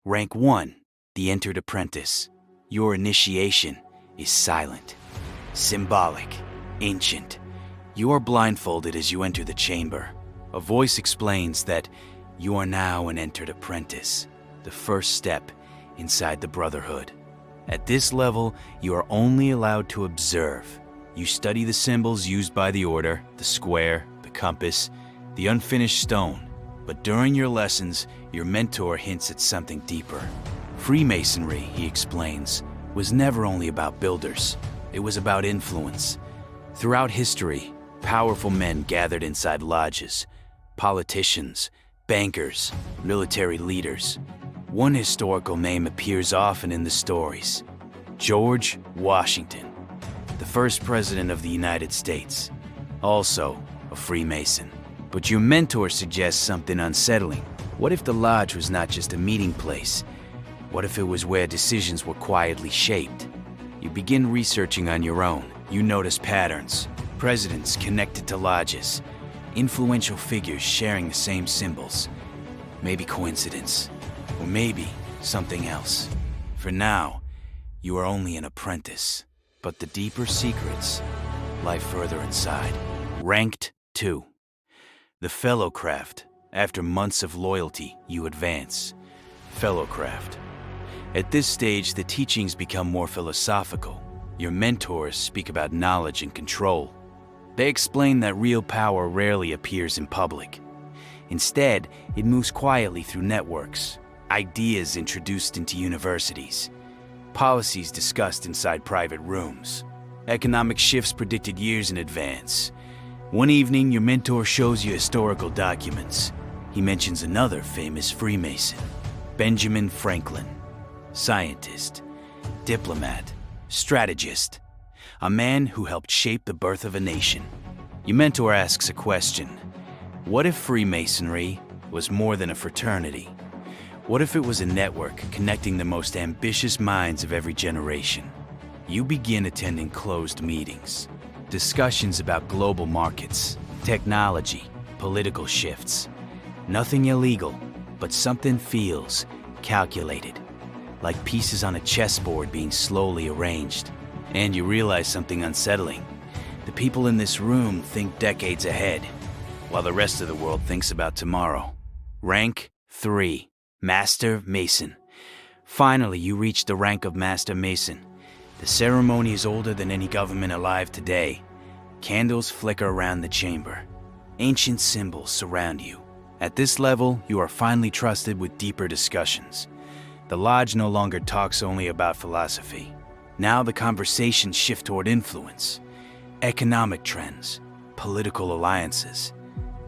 Rank 1, the entered apprentice. Your initiation is silent, symbolic, ancient. You are blindfolded as you enter the chamber. A voice explains that you are now an entered apprentice, the first step inside the Brotherhood. At this level, you are only allowed to observe. You study the symbols used by the Order, the square, the compass, the unfinished stone. But during your lessons, your mentor hints at something deeper. Freemasonry, he explains, was never only about builders. It was about influence. Throughout history, powerful men gathered inside lodges. Politicians, bankers, military leaders. One historical name appears often in the stories: George Washington, the first president of the United States, also a Freemason. But your mentor suggests something unsettling. What if the lodge was not just a meeting place? What if it was where decisions were quietly shaped? You begin researching on your own. You notice patterns, presidents connected to lodges, influential figures sharing the same symbols. Maybe coincidence, or maybe something else. For now, you are only an apprentice, but the deeper secrets lie further inside. Ranked 2. The Fellowcraft. After months of loyalty, you advance. Fellowcraft. At this stage, the teachings become more philosophical. Your mentors speak about knowledge and control. They explain that real power rarely appears in public. Instead, it moves quietly through networks, ideas introduced into universities, policies discussed inside private rooms, economic shifts predicted years in advance. One evening, your mentor shows you historical documents. He mentions another famous Freemason, Benjamin Franklin, scientist, diplomat, strategist, a man who helped shape the birth of a nation. Your mentor asks a question. What if Freemasonry was more than a fraternity? What if it was a network connecting the most ambitious minds of every generation? You begin attending closed meetings, discussions about global markets, technology, political shifts. Nothing illegal, but something feels calculated, like pieces on a chessboard being slowly arranged. And you realize something unsettling. The people in this room think decades ahead, while the rest of the world thinks about tomorrow. Rank 3, Master Mason. Finally, you reach the rank of Master Mason. The ceremony is older than any government alive today. Candles flicker around the chamber. Ancient symbols surround you. At this level, you are finally trusted with deeper discussions. The lodge no longer talks only about philosophy. Now the conversations shift toward influence, economic trends, political alliances,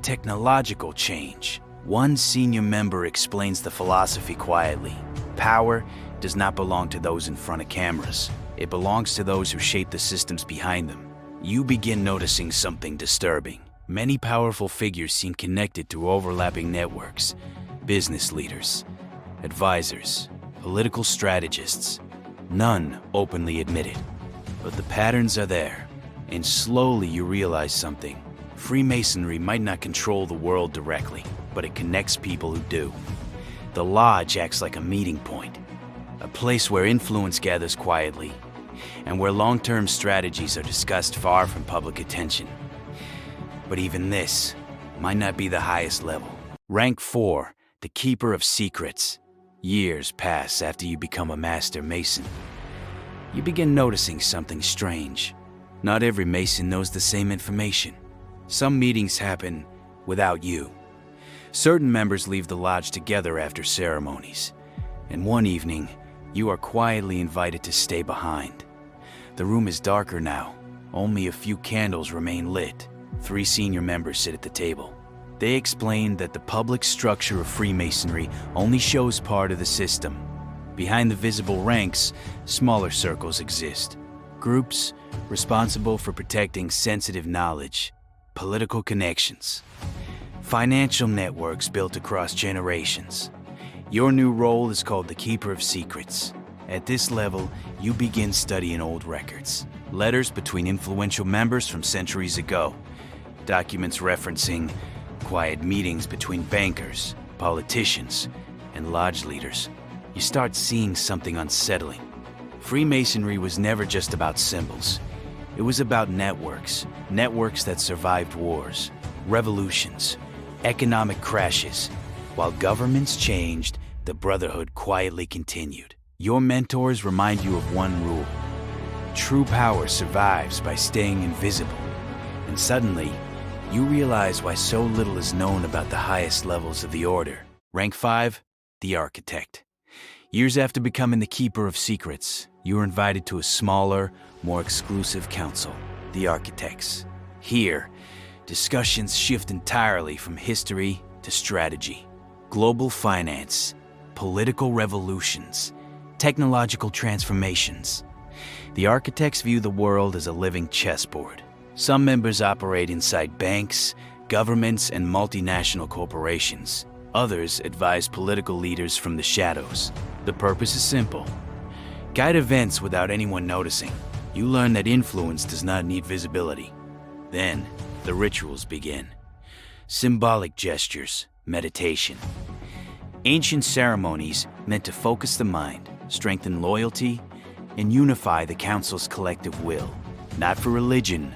technological change. One senior member explains the philosophy quietly. Power does not belong to those in front of cameras. It belongs to those who shape the systems behind them. You begin noticing something disturbing. Many powerful figures seem connected through overlapping networks. Business leaders, advisors, political strategists. None openly admitted. But the patterns are there, and slowly you realize something. Freemasonry might not control the world directly, but it connects people who do. The lodge acts like a meeting point, a place where influence gathers quietly, and where long-term strategies are discussed far from public attention. But even this might not be the highest level. Rank 4, the Keeper of Secrets. Years pass after you become a Master Mason. You begin noticing something strange. Not every Mason knows the same information. Some meetings happen without you. Certain members leave the lodge together after ceremonies. And one evening, you are quietly invited to stay behind. The room is darker now. Only a few candles remain lit. 3 senior members sit at the table. They explain that the public structure of Freemasonry only shows part of the system. Behind the visible ranks, smaller circles exist. Groups responsible for protecting sensitive knowledge, political connections, financial networks built across generations. Your new role is called the Keeper of Secrets. At this level, you begin studying old records, letters between influential members from centuries ago, documents referencing quiet meetings between bankers, politicians, and lodge leaders. you start seeing something unsettling. Freemasonry was never just about symbols. It was about networks that survived wars, revolutions, economic crashes. While governments changed, the Brotherhood quietly continued. Your mentors remind you of one rule: true power survives by staying invisible. And suddenly, you realize why so little is known about the highest levels of the order. Rank 5, the Architect. Years after becoming the Keeper of Secrets, you are invited to a smaller, more exclusive council, the Architects. Here, discussions shift entirely from history to strategy. Global finance, political revolutions, technological transformations. The Architects view the world as a living chessboard. Some members operate inside banks, governments, and multinational corporations. Others advise political leaders from the shadows. The purpose is simple: guide events without anyone noticing. You learn that influence does not need visibility. Then, the rituals begin. Symbolic gestures, meditation. Ancient ceremonies meant to focus the mind, strengthen loyalty, and unify the council's collective will. Not for religion,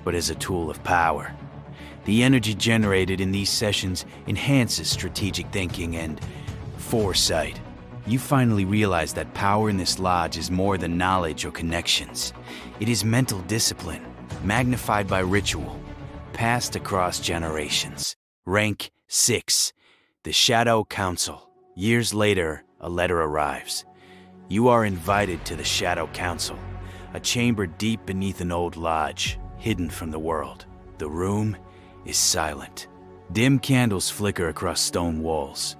but as a tool of power. The energy generated in these sessions enhances strategic thinking and foresight. You finally realize that power in this lodge is more than knowledge or connections. It is mental discipline, magnified by ritual, passed across generations. Rank 6, the Shadow Council. Years later, a letter arrives. You are invited to the Shadow Council, a chamber deep beneath an old lodge, hidden from the world. The room is silent. Dim candles flicker across stone walls.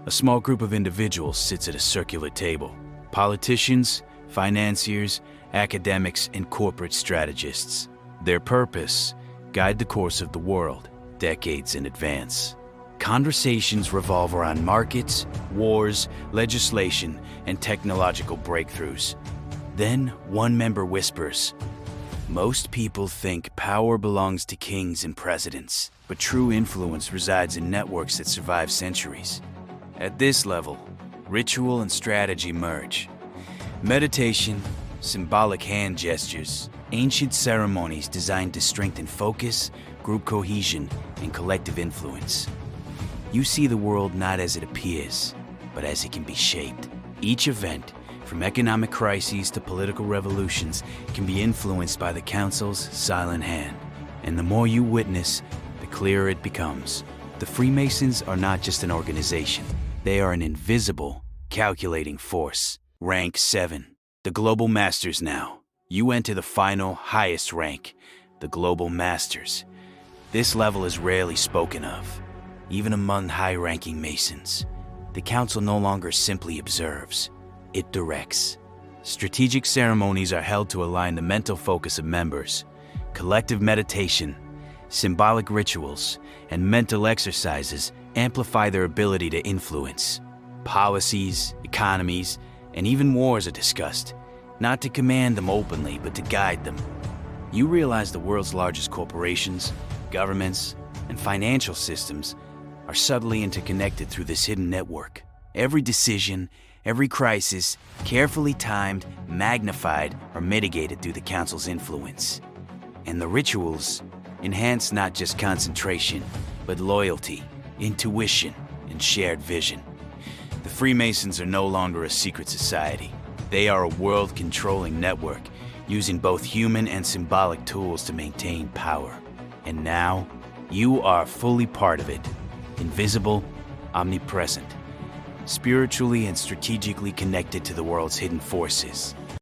A small group of individuals sits at a circular table. Politicians, financiers, academics, and corporate strategists. Their purpose: guide the course of the world, decades in advance. Conversations revolve around markets, wars, legislation, and technological breakthroughs. Then one member whispers, "Most people think power belongs to kings and presidents, but true influence resides in networks that survive centuries." At this level, ritual and strategy merge. Meditation, symbolic hand gestures, ancient ceremonies designed to strengthen focus, group cohesion, and collective influence. You see the world not as it appears, but as it can be shaped. Each event, from economic crises to political revolutions, can be influenced by the Council's silent hand. And the more you witness, the clearer it becomes. The Freemasons are not just an organization. They are an invisible, calculating force. Rank 7, the Global Masters now. You enter the final, highest rank, the Global Masters. This level is rarely spoken of, even among high-ranking Masons. The Council no longer simply observes, it directs. Strategic ceremonies are held to align the mental focus of members. Collective meditation, symbolic rituals, and mental exercises amplify their ability to influence. Policies, economies, and even wars are discussed, not to command them openly, but to guide them. You realize the world's largest corporations, governments, and financial systems are subtly interconnected through this hidden network. Every decision, every crisis, carefully timed, magnified, or mitigated through the Council's influence. And the rituals enhance not just concentration, but loyalty, intuition, and shared vision. The Freemasons are no longer a secret society. They are a world-controlling network, using both human and symbolic tools to maintain power. And now, you are fully part of it. Invisible, omnipresent, spiritually and strategically connected to the world's hidden forces.